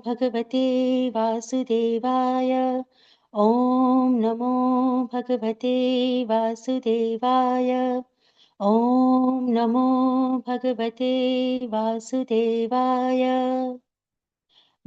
भगवते वासुदेवाय। ॐ नमो भगवते वासुदेवाय। ॐ नमो भगवते वासुदेवाय।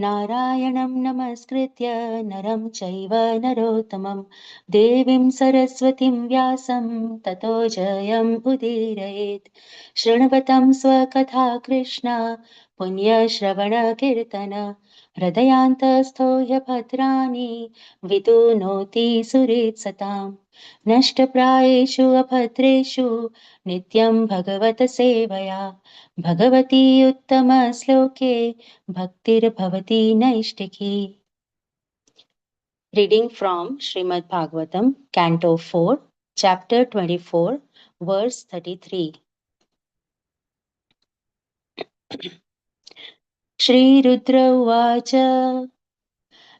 नारायणं नमस्कृत्य नरं चैव नरोत्तमं देवीं सरस्वतीं व्यासं ततो जयम् उदीरयेत्। शृण्वतं स्वकथा कृष्ण पुण्यश्रवणकीर्तन हृदयान्तस्थो ह्यभद्राणि वितुनोति सुहृत्सताम्। नष्टप्रायेषु अभद्रेषु नित्यं भगवत सेवया Bhagwati उत्तमश्लोके भक्तिर्भवति नैष्टिकी. Reading from Srimad Bhagavatam, Canto 4, Chapter 24, Verse 33. Shri Rudra Uvacha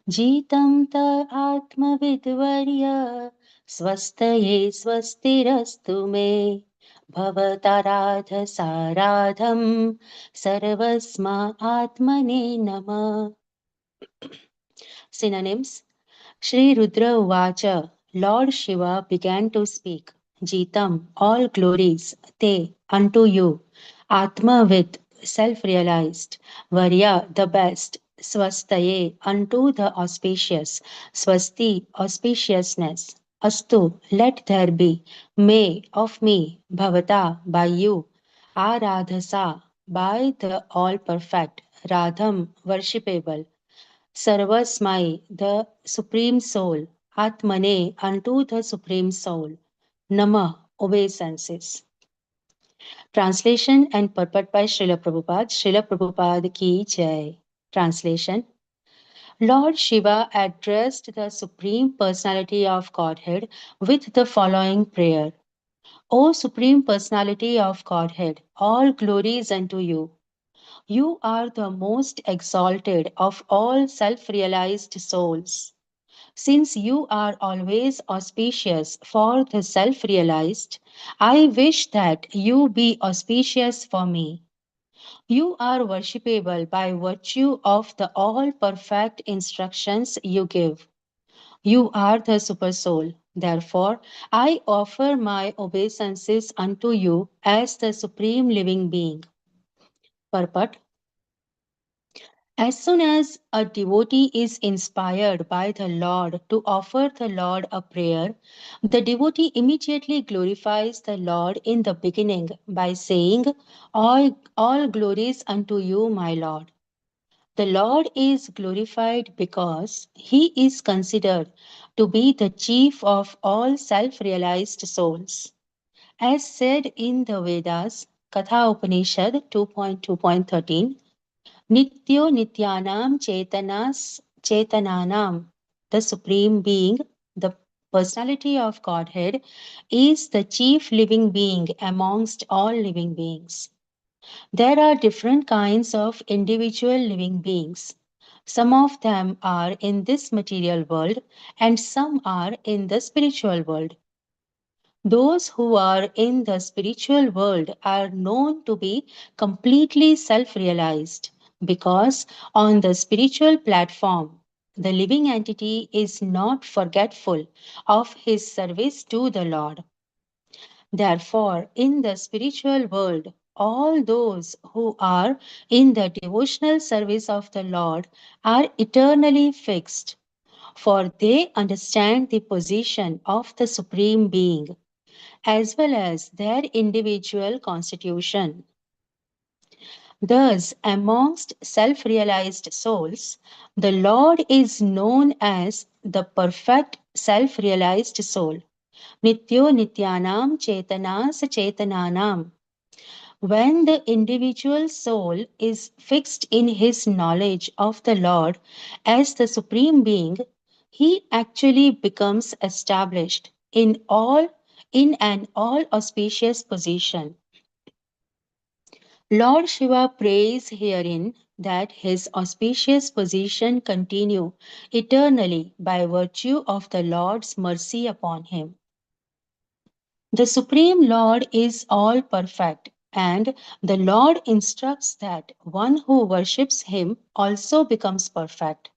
Jitam ta atmavidvarya swastaye swastirastu me bhavataradha saradham sarvasma atmane nama. Synonyms. Shri Rudra Uvacha, Lord Shiva began to speak. Jitam, all glories, te, unto you. Atmavid, self-realized. Varya, the best. Swastaye, unto the auspicious. Swasti, auspiciousness. Astu, let there be. Me, of me. Bhavata, by you. Aradhasa, by the all-perfect. Radham, worshipable. Sarvasmai, the Supreme Soul, Atmane, unto the Supreme Soul, Nama, obeisances. Translation and purport by Srila Prabhupada. Srila Prabhupada ki jai. Translation. Lord Shiva addressed the Supreme Personality of Godhead with the following prayer. O Supreme Personality of Godhead, all glories unto you. You are the most exalted of all self-realized souls. Since you are always auspicious for the self-realized, I wish that you be auspicious for me. You are worshipable by virtue of the all-perfect instructions you give. You are the Supersoul. Therefore, I offer my obeisances unto you as the Supreme Living Being. Purport. As soon as a devotee is inspired by the Lord to offer the Lord a prayer, the devotee immediately glorifies the Lord in the beginning by saying, all glories unto you, my Lord. The Lord is glorified because he is considered to be the chief of all self-realized souls. As said in the Vedas, Katha Upanishad 2.2.13, Nityo Nityanam Chetananam, the Supreme Being, the Personality of Godhead, is the chief living being amongst all living beings. There are different kinds of individual living beings. Some of them are in this material world and some are in the spiritual world. Those who are in the spiritual world are known to be completely self realized because on the spiritual platform, the living entity is not forgetful of his service to the Lord. Therefore, in the spiritual world, all those who are in the devotional service of the Lord are eternally fixed, for they understand the position of the Supreme Being as well as their individual constitution. Thus, amongst self realized souls, the Lord is known as the perfect self realized soul. Nityo Nityanam Chetanas Chetananam. When the individual soul is fixed in his knowledge of the Lord as the Supreme Being, he actually becomes established in an all auspicious position. Lord Shiva prays herein that his auspicious position continue eternally by virtue of the Lord's mercy upon him. The Supreme Lord is all perfect And the Lord instructs that one who worships him also becomes perfect.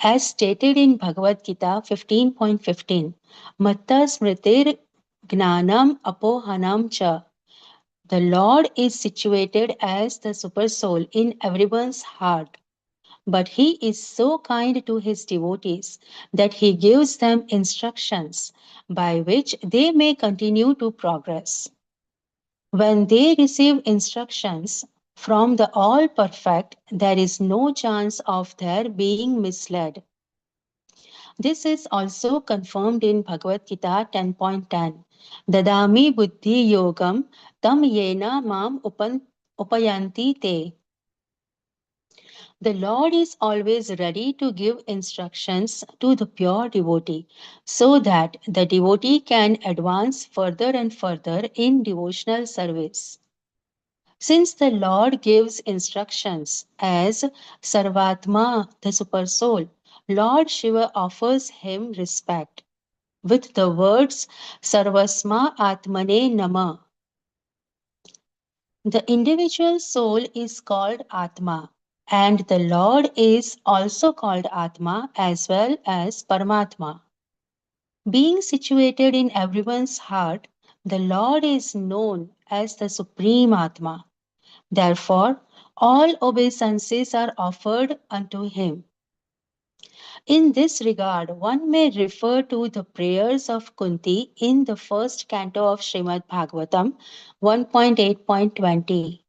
As stated in Bhagavad Gita 15.15, Matta Smritir Gnanam Apohanam Cha. The Lord is situated as the Supersoul in everyone's heart, but He is so kind to His devotees that He gives them instructions by which they may continue to progress. When they receive instructions from the All Perfect, there is no chance of their being misled. This is also confirmed in Bhagavad Gita 10.10. Dadami buddhi yogam tam yena upayanti te. The Lord is always ready to give instructions to the pure devotee so that the devotee can advance further and further in devotional service. Since the Lord gives instructions as Sarvatma, the super soul, Lord Shiva offers him respect with the words Sarvasma Atmane Nama. The individual soul is called Atma, and the Lord is also called Atma as well as Paramatma. Being situated in everyone's heart, the Lord is known as the Supreme Atma. Therefore, all obeisances are offered unto him. In this regard, one may refer to the prayers of Kunti in the first canto of Srimad Bhagavatam 1.8.20.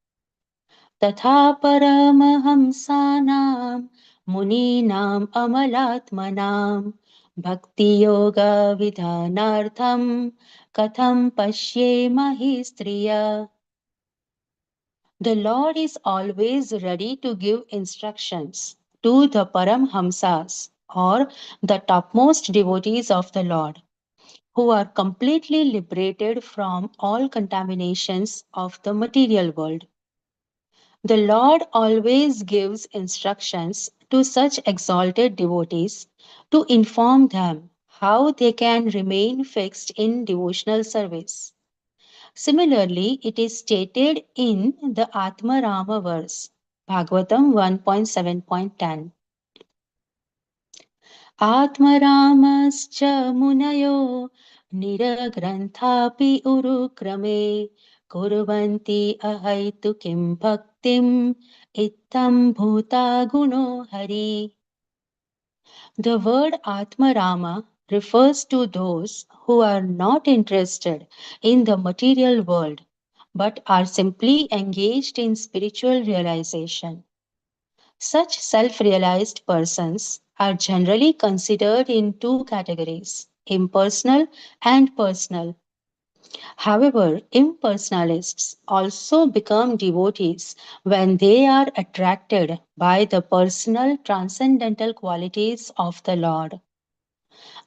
Tatha paramahamsanam muninam amalatmanam bhakti yoga vidhanartham katham pashyemahi striya. The Lord is always ready to give instructions to the Paramhamsas or the topmost devotees of the Lord who are completely liberated from all contaminations of the material world. The Lord always gives instructions to such exalted devotees to inform them how they can remain fixed in devotional service. Similarly, it is stated in the Atma Rama verse, Bhagavatam 1.7.10. Atma Ramascha Munayo Niragranthapi Urukrame Kurvanti Ahaitu Kim Bhaktim Ittam Bhuta Guno Hari. The word Atma Rama refers to those who are not interested in the material world but are simply engaged in spiritual realization. Such self realized persons are generally considered in two categories, impersonal and personal. However, impersonalists also become devotees when they are attracted by the personal transcendental qualities of the Lord.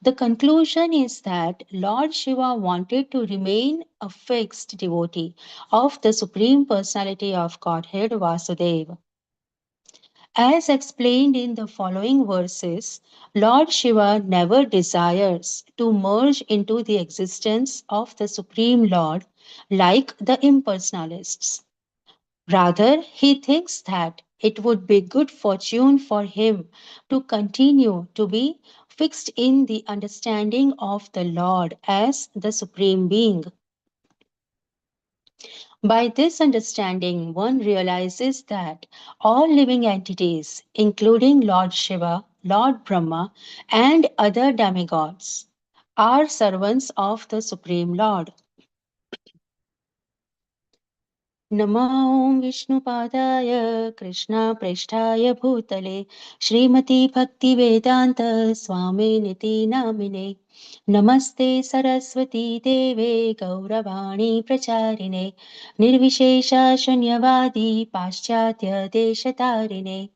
The conclusion is that Lord Shiva wanted to remain a fixed devotee of the Supreme Personality of Godhead Vasudeva. As explained in the following verses, Lord Shiva never desires to merge into the existence of the Supreme Lord like the impersonalists. Rather, he thinks that it would be good fortune for him to continue to be fixed in the understanding of the Lord as the Supreme Being. By this understanding, one realizes that all living entities, including Lord Shiva, Lord Brahma, and other demigods, are servants of the Supreme Lord. नमो विष्णुपादाय कृष्णप्रेष्ठाय भूतले श्रीमती भक्तिवेदान्त स्वामिनिति नामिने नमस्ते सरस्वती देवे गौरवाणी प्रचारिणे निर्विशेष शून्यवादी पाश्चात्य देशतारिणे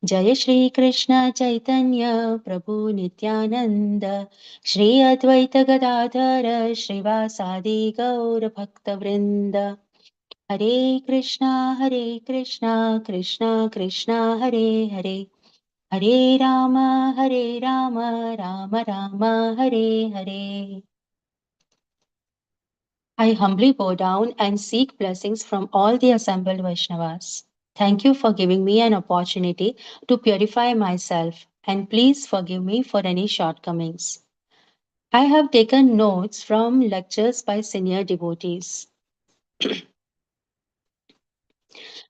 जय श्री कृष्ण चैतन्य प्रभु नित्यानंद श्री अद्वैत गदाधर श्रीवासादि गौर भक्तवृंद हरे Krishna Krishna Krishna Hare Hare Hare Ram Ram Ram Hare Hare. I humbly bow down and seek blessings from all the assembled Vaishnavas. Thank you for giving me an opportunity to purify myself, and please forgive me for any shortcomings. I have taken notes from lectures by senior devotees.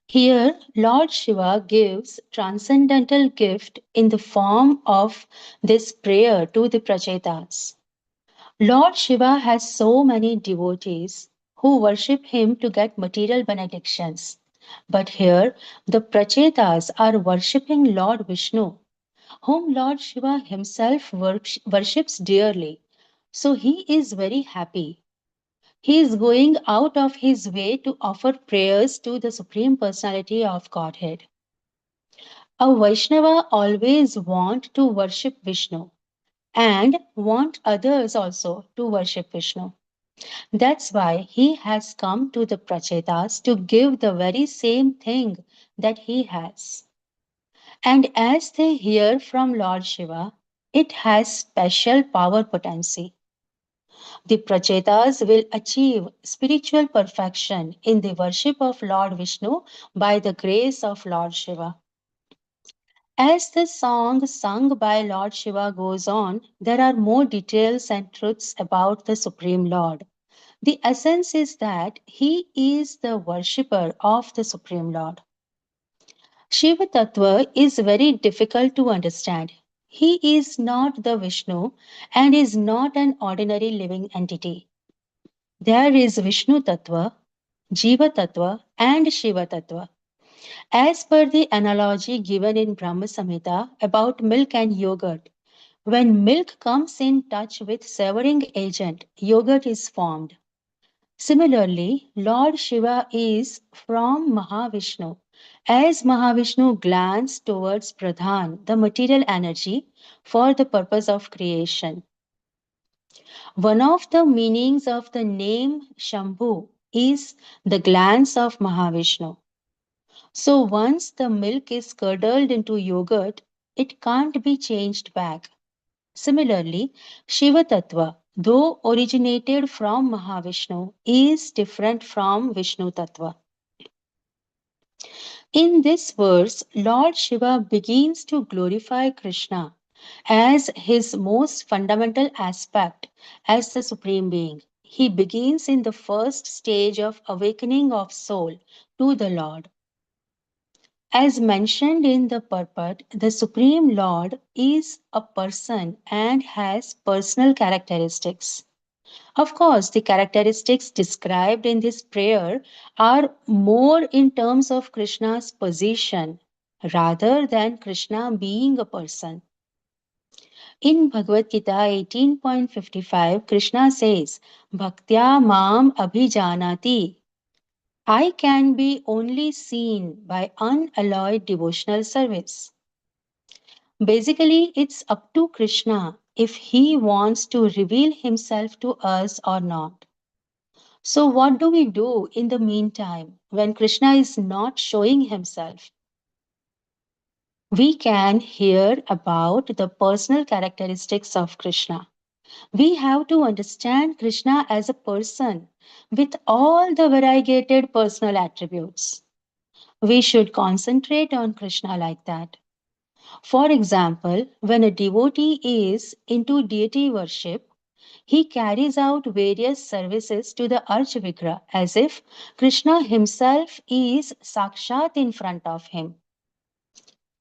Here, Lord Shiva gives transcendental gift in the form of this prayer to the Prachetas. Lord Shiva has so many devotees who worship him to get material benedictions. But here, the Prachetas are worshipping Lord Vishnu, whom Lord Shiva himself worships dearly. So he is very happy. He is going out of his way to offer prayers to the Supreme Personality of Godhead. A Vaishnava always want to worship Vishnu and want others also to worship Vishnu. That's why he has come to the Prachetas to give the very same thing that he has. And as they hear from Lord Shiva, it has special power potency. The Prachetas will achieve spiritual perfection in the worship of Lord Vishnu by the grace of Lord Shiva. As the song sung by Lord Shiva goes on, there are more details and truths about the Supreme Lord. The essence is that he is the worshipper of the Supreme Lord. Shiva Tattva is very difficult to understand. He is not the Vishnu and is not an ordinary living entity. There is Vishnu Tattva, Jiva Tattva, and Shiva Tattva. As per the analogy given in Brahma Samhita about milk and yogurt, when milk comes in touch with savoring agent, yogurt is formed. Similarly, Lord Shiva is from Mahavishnu. As Mahavishnu glance towards Pradhan, the material energy, for the purpose of creation. One of the meanings of the name Shambhu is the glance of Mahavishnu. So once the milk is curdled into yogurt, it can't be changed back. Similarly, Shiva Tattva, though originated from Mahavishnu, is different from Vishnu Tattva. In this verse, Lord Shiva begins to glorify Krishna as his most fundamental aspect as the Supreme Being. He begins in the first stage of awakening of soul to the Lord. As mentioned in the purport, the Supreme Lord is a person and has personal characteristics. Of course, the characteristics described in this prayer are more in terms of Krishna's position rather than Krishna being a person. In Bhagavad Gita 18.55, Krishna says, Bhaktya mam abhijanati. I can be only seen by unalloyed devotional service. Basically, it's up to Krishna if he wants to reveal himself to us or not. So, what do we do in the meantime when Krishna is not showing himself? We can hear about the personal characteristics of Krishna. We have to understand Krishna as a person with all the variegated personal attributes. We should concentrate on Krishna like that. For example, when a devotee is into deity worship, he carries out various services to the Archvigra as if Krishna himself is Sakshat in front of him.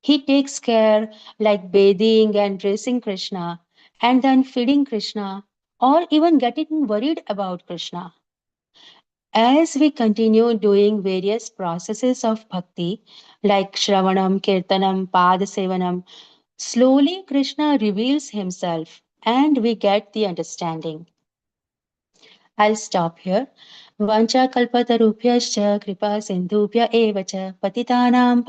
He takes care like bathing and dressing Krishna and then feeding Krishna or even getting worried about Krishna. As we continue doing various processes of bhakti like Shravanam, Kirtanam, Padasevanam, slowly Krishna reveals himself and we get the understanding. I'll stop here. Vancha kalpatarubhyascha kripa sindhubhya eva cha patitanam